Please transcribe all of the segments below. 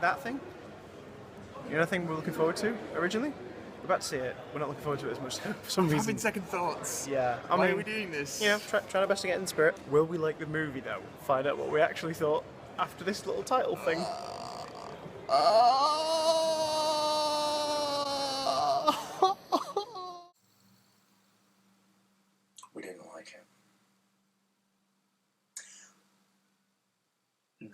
that thing? You know, the thing we're looking forward to originally? We're about to see it. We're not looking forward to it as much for some reason. Having second thoughts. Yeah. Why are we doing this? You know, trying our best to get in the spirit. Will we like the movie though? Find out what we actually thought after this little title thing. We didn't like it. No.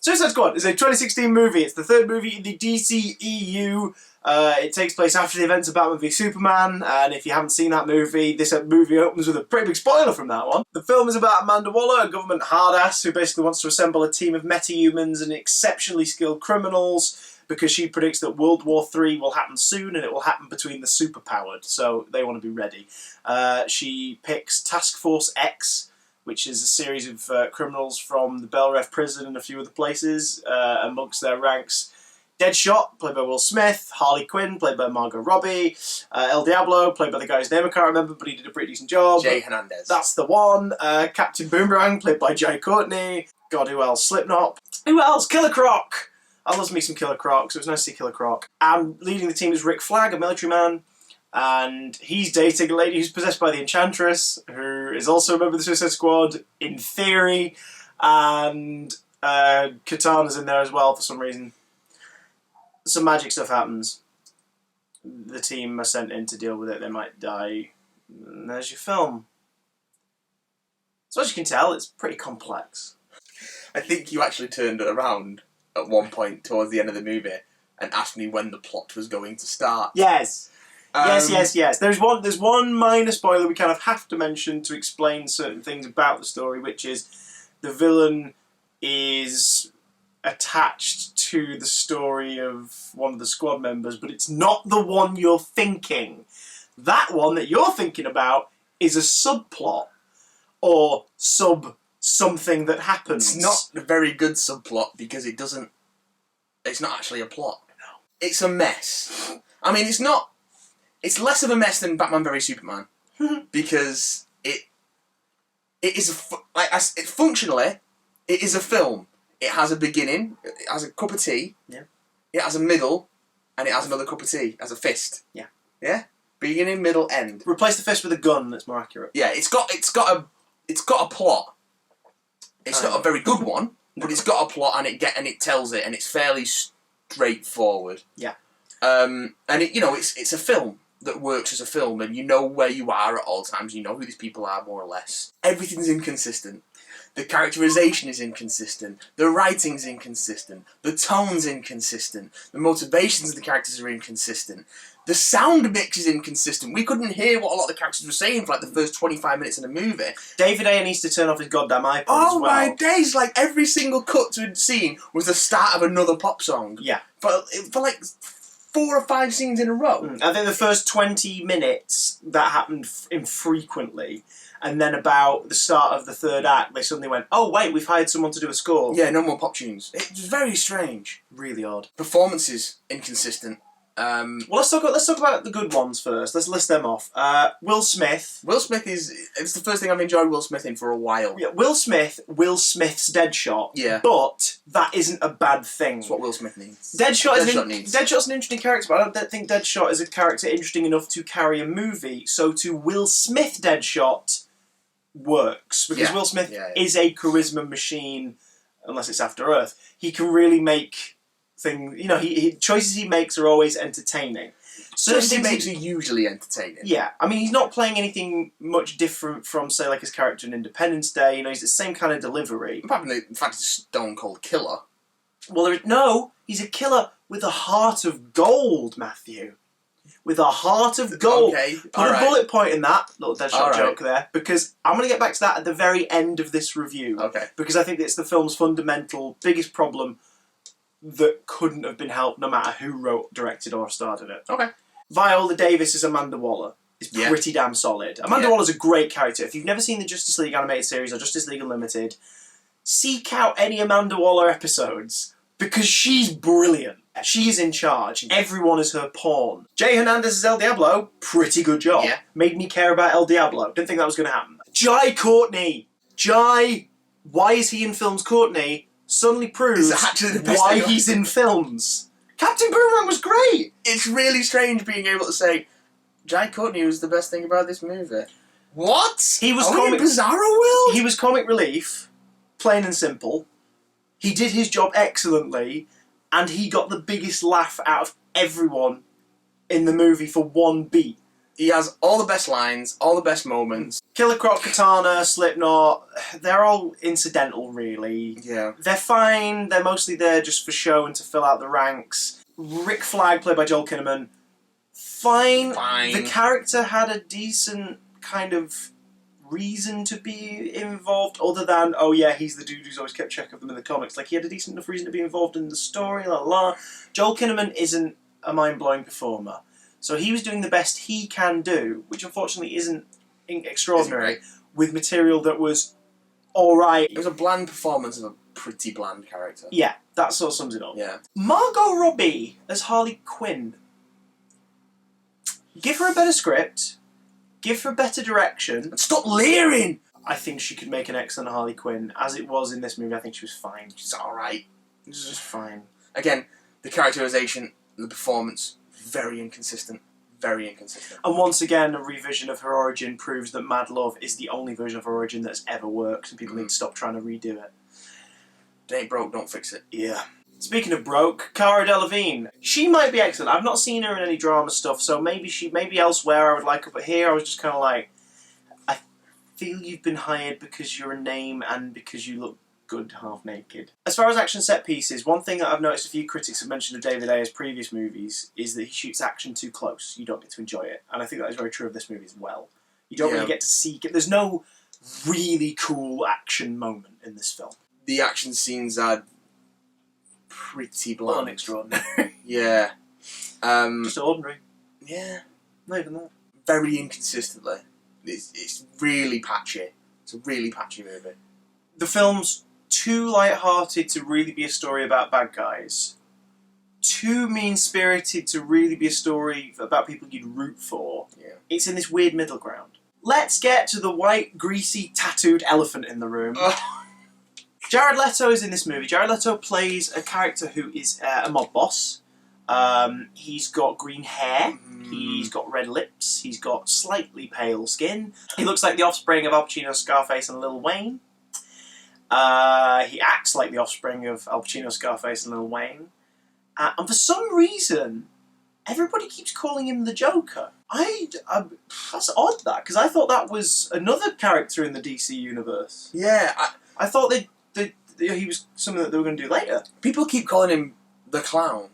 Suicide Squad is a 2016 movie. It's the third movie in the DCEU. It takes place after the events of Batman v Superman, and if you haven't seen that movie, this movie opens with a pretty big spoiler from that one. The film is about Amanda Waller, a government hardass who basically wants to assemble a team of metahumans and exceptionally skilled criminals because she predicts that World War III will happen soon, and it will happen between the superpowered, so they want to be ready. She picks Task Force X, which is a series of criminals from the Belref prison and a few other places. Amongst their ranks, Deadshot, played by Will Smith, Harley Quinn, played by Margot Robbie, El Diablo, played by the guy's name I can't remember, but he did a pretty decent job. Jay Hernandez. That's the one. Captain Boomerang, played by Jai Courtney. God, who else? Slipknot. Who else? Killer Croc. I love me some Killer Croc, so it was nice to see Killer Croc. And leading the team is Rick Flag, a military man. And he's dating a lady who's possessed by the Enchantress, who is also a member of the Suicide Squad, in theory. And Katana's in there as well for some reason. Some magic stuff happens. The team are sent in to deal with it. They might die. And there's your film. So as you can tell, it's pretty complex. I think you actually turned it around at one point towards the end of the movie and asked me when the plot was going to start. Yes. Yes. There's one minor spoiler we kind of have to mention to explain certain things about the story, which is the villain is attached to the story of one of the squad members, but it's not the one you're thinking. That one that you're thinking about is a subplot or something that happens. It's not a very good subplot because it's not actually a plot. No. It's a mess. I mean, it's less of a mess than Batman v Superman because it is functionally it is a film. It has a beginning, it has a cup of tea, yeah. It has a middle, and it has another cup of tea. It has a fist. Yeah. Yeah? Beginning, middle, end. Replace the fist with a gun, that's more accurate. Yeah, it's got a plot. It's not a very good one, but it's got a plot and it tells it, and it's fairly straightforward. Yeah. And it's a film that works as a film, and you know where you are at all times, you know who these people are more or less. Everything's inconsistent. The characterization is inconsistent. The writing's inconsistent. The tone's inconsistent. The motivations of the characters are inconsistent. The sound mix is inconsistent. We couldn't hear what a lot of the characters were saying for like the first 25 minutes in the movie. David Ayer needs to turn off his goddamn iPod as well. My days! Like every single cut to a scene was the start of another pop song. Yeah. For like 4 or 5 scenes in a row. I think the first 20 minutes that happened infrequently. And then about the start of the third act, they suddenly went, oh wait, we've hired someone to do a score. Yeah, no more pop tunes. It was very strange. Really odd. Performances, inconsistent. Well, let's talk about the good ones first. Let's list them off. Will Smith. Will Smith it's the first thing I've enjoyed Will Smith in for a while. Yeah, Will Smith's Deadshot. Yeah. But that isn't a bad thing. That's what Will Smith needs. Deadshot's an interesting character, but I don't think Deadshot is a character interesting enough to carry a movie. So to Will Smith Deadshot works because Will Smith is a charisma machine, unless it's After Earth. He can really make things. You know, choices he makes are always entertaining. Choices he makes are usually entertaining. Yeah, I mean, he's not playing anything much different from, say, like his character in Independence Day. You know, he's the same kind of delivery. In fact, he's a stone cold killer. Well, he's a killer with a heart of gold, Matthew. With a heart of gold. Okay, Put a bullet point in that little Deadshot joke there, because I'm going to get back to that at the very end of this review. Okay. Because I think it's the film's fundamental, biggest problem that couldn't have been helped no matter who wrote, directed, or starred in it. Okay. Viola Davis as Amanda Waller is pretty damn solid. Amanda Waller's a great character. If you've never seen the Justice League animated series or Justice League Unlimited, seek out any Amanda Waller episodes, because she's brilliant. She's in charge. Everyone is her pawn. Jay Hernandez as El Diablo, pretty good job. Yeah. Made me care about El Diablo. Didn't think that was going to happen. Jai Courtney. Jai, why is he in films Courtney? suddenly proves Is actually the best why thing he's in films. Captain Boomerang was great! It's really strange being able to say, Jai Courtney was the best thing about this movie. What? He was Are we in comic... Bizarro World? He was comic relief, plain and simple. He did his job excellently, and he got the biggest laugh out of everyone in the movie for one beat. He has all the best lines, all the best moments. Killer Croc, Katana, Slipknot, they're all incidental, really. Yeah. They're fine, they're mostly there just for show and to fill out the ranks. Rick Flag, played by Joel Kinnaman, fine. The character had a decent kind of reason to be involved, other than, oh yeah, he's the dude who's always kept track of them in the comics. Like, he had a decent enough reason to be involved in the story, la la. Joel Kinnaman isn't a mind-blowing performer. So he was doing the best he can do, which unfortunately isn't extraordinary, with material that was alright. It was a bland performance of a pretty bland character. Yeah, that sort of sums it up. Yeah. Margot Robbie as Harley Quinn. Give her a better script, give her better direction. And stop leering! I think she could make an excellent Harley Quinn. As it was in this movie, I think she was fine. She's alright. She's just fine. Again, the characterization, the performance, very inconsistent. Very inconsistent. And once again, a revision of her origin proves that Mad Love is the only version of her origin that's ever worked, and people need to stop trying to redo it. It ain't broke, don't fix it. Yeah. Speaking of broke, Cara Delevingne. She might be excellent. I've not seen her in any drama stuff, so maybe elsewhere I would like her, but here I was just kind of like, I feel you've been hired because you're a name and because you look good half naked. As far as action set pieces, one thing that I've noticed a few critics have mentioned of David Ayer's previous movies is that he shoots action too close. You don't get to enjoy it. And I think that is very true of this movie as well. You don't really get to see it. There's no really cool action moment in this film. The action scenes are pretty bland. Unextraordinary. Yeah. Just ordinary. Yeah. Not even that. Very inconsistently. It's really patchy. It's a really patchy movie. The film's too light-hearted to really be a story about bad guys. Too mean-spirited to really be a story about people you'd root for. Yeah. It's in this weird middle ground. Let's get to the white, greasy, tattooed elephant in the room. Jared Leto is in this movie. Jared Leto plays a character who is a mob boss. He's got green hair. He's got red lips. He's got slightly pale skin. He looks like the offspring of Al Pacino, Scarface, and Lil Wayne. He acts like the offspring of Al Pacino, Scarface, and Lil Wayne. And for some reason, everybody keeps calling him the Joker. That's odd, that, because I thought that was another character in the DC universe. Yeah. I thought he was something that they were going to do later. People keep calling him the Clown,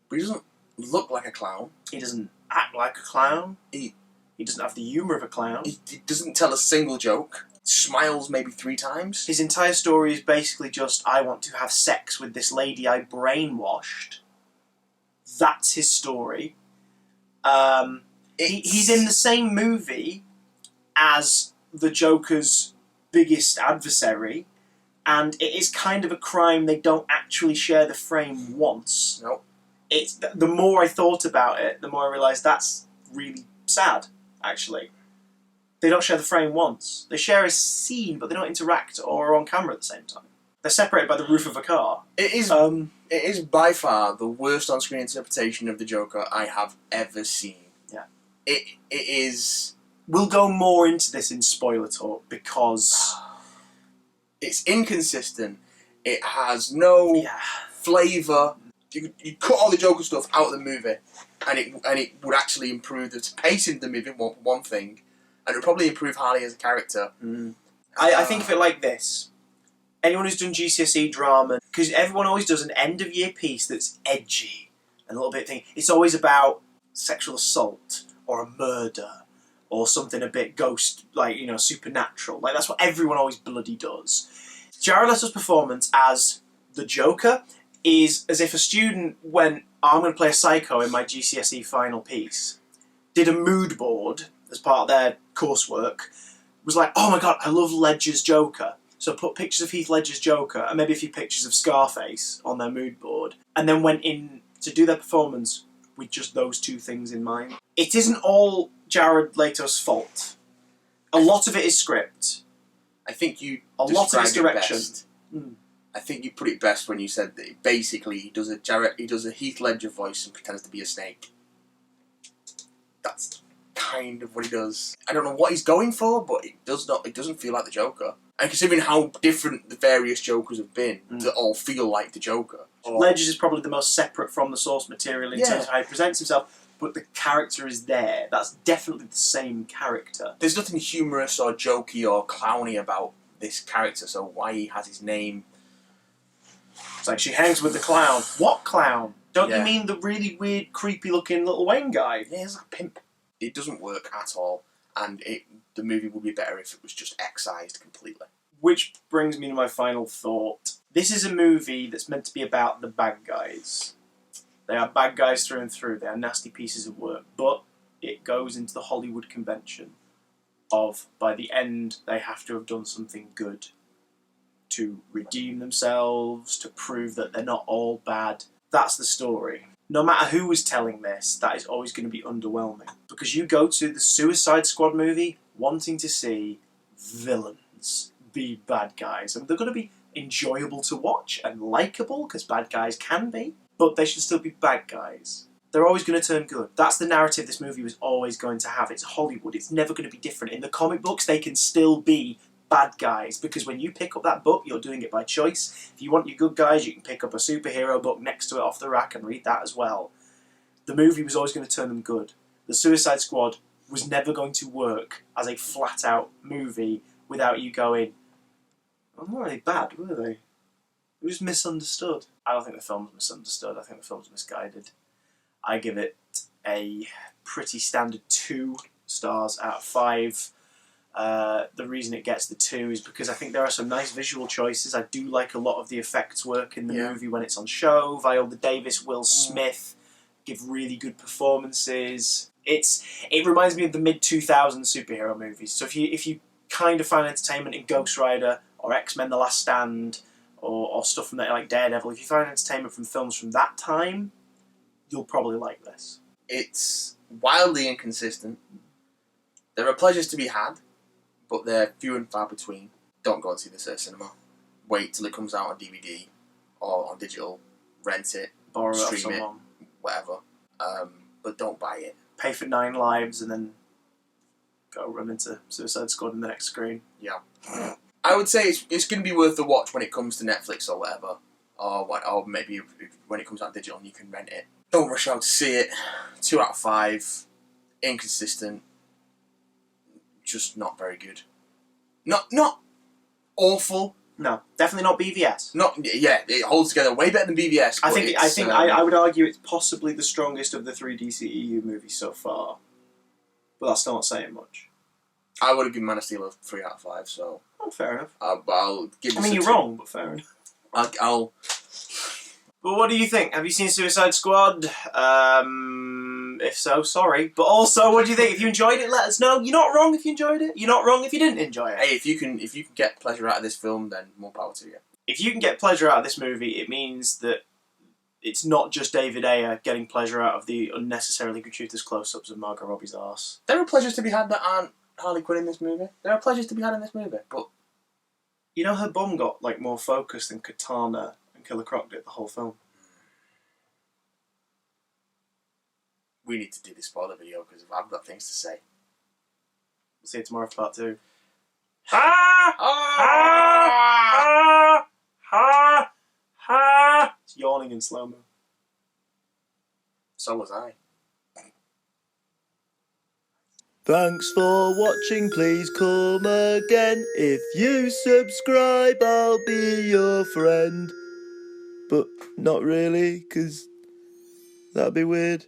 but he doesn't look like a clown. He doesn't act like a clown. He doesn't have the humour of a clown. He doesn't tell a single joke. Smiles maybe 3 times. His entire story is basically just, I want to have sex with this lady I brainwashed. That's his story. He's in the same movie as the Joker's biggest adversary, and it is kind of a crime they don't actually share the frame once. Nope. The more I thought about it, the more I realised that's really sad, actually. They don't share the frame once. They share a scene, but they don't interact or are on camera at the same time. They're separated by the roof of a car. It is by far the worst on-screen interpretation of the Joker I have ever seen. Yeah. It is... We'll go more into this in spoiler talk, because... It's inconsistent. It has no flavour. You cut all the Joker stuff out of the movie, and it would actually improve the pacing of the movie, one thing. And it would probably improve Harley as a character. I think of it like this. Anyone who's done GCSE drama, because everyone always does an end-of-year piece that's edgy and a little bit thing. It's always about sexual assault or a murder or something a bit ghost, like, supernatural. Like, that's what everyone always bloody does. Jared Leto's performance as the Joker is as if a student went, I'm going to play a psycho in my GCSE final piece, did a mood board as part of their coursework, was like, oh my god, I love Ledger's Joker. So put pictures of Heath Ledger's Joker and maybe a few pictures of Scarface on their mood board, and then went in to do their performance with just those 2 things in mind. It isn't all Jared Leto's fault. A lot of it is script. I think you a lot of it's direction. I think you put it best when you said that basically he does a Heath Ledger voice and pretends to be a snake. That's kind of what he does. I don't know what he's going for, but it doesn't feel like the Joker. And considering how different the various Jokers have been, they all feel like the Joker. Ledger's is probably the most separate from the source material in terms of how he presents himself, but the character is there. That's definitely the same character. There's nothing humorous or jokey or clowny about this character, so why he has his name... It's like she hangs with the clown. What clown? Don't Yeah. you mean the really weird, creepy-looking Little Wayne guy? Yeah, he's like a pimp. It doesn't work at all, and the movie would be better if it was just excised completely. Which brings me to my final thought. This is a movie that's meant to be about the bad guys. They are bad guys through and through. They are nasty pieces of work. But it goes into the Hollywood convention of, by the end, they have to have done something good to redeem themselves, to prove that they're not all bad. That's the story. No matter who was telling this, that is always going to be underwhelming. Because you go to the Suicide Squad movie wanting to see villains be bad guys. And they're going to be enjoyable to watch and likeable, because bad guys can be, but they should still be bad guys. They're always going to turn good. That's the narrative this movie was always going to have. It's Hollywood. It's never going to be different. In the comic books, they can still be bad guys, because when you pick up that book, you're doing it by choice. If you want your good guys, you can pick up a superhero book next to it off the rack and read that as well. The movie was always going to turn them good. The Suicide Squad was never going to work as a flat-out movie without you going, well, not really bad, were they? It was misunderstood. I don't think the film's misunderstood. I think the film's misguided. I give it a pretty standard 2 stars out of 5. The reason it gets the 2 is because I think there are some nice visual choices. I do like a lot of the effects work in the movie when it's on show. Viola Davis, Will Smith give really good performances. It reminds me of the mid-2000s superhero movies. So if you kind of find entertainment in Ghost Rider or X-Men The Last Stand or stuff from that, like Daredevil, if you find entertainment from films from that time, you'll probably like this. It's wildly inconsistent. There are pleasures to be had, but they're few and far between. Don't go and see this at a cinema. Wait till it comes out on DVD or on digital. Rent it, Borrow it off stream it, someone. whatever. But don't buy it. Pay for 9 lives and then go run into Suicide Squad in the next screen. Yeah. I would say it's going to be worth the watch when it comes to Netflix or whatever. Or maybe when it comes out digital and you can rent it. Don't rush out to see it. 2 out of 5. Inconsistent. Just not very good. Not awful. No, definitely not BVS. It holds together way better than BVS. I would argue it's possibly the strongest of the 3 DCEU movies so far. But that's still not saying much. I would have given Man of Steel a 3 out of 5, so... Oh, fair enough. I'll give this you're wrong, but fair enough. I'll... But what do you think? Have you seen Suicide Squad? If so, sorry. But also, what do you think? If you enjoyed it, let us know. You're not wrong if you enjoyed it. You're not wrong if you didn't enjoy it. Hey, if you can get pleasure out of this film, then more power to you. If you can get pleasure out of this movie, it means that it's not just David Ayer getting pleasure out of the unnecessarily gratuitous close-ups of Margot Robbie's arse. There are pleasures to be had that aren't Harley Quinn in this movie. There are pleasures to be had in this movie, but... You know her bum got more focused than Katana and Killer Croc did the whole film. We need to do this spoiler video because I've got things to say. We'll see you tomorrow for part 2. It's yawning in slow-mo. So was I. Thanks for watching, please come again. If you subscribe, I'll be your friend. But not really, 'cause that'd be weird.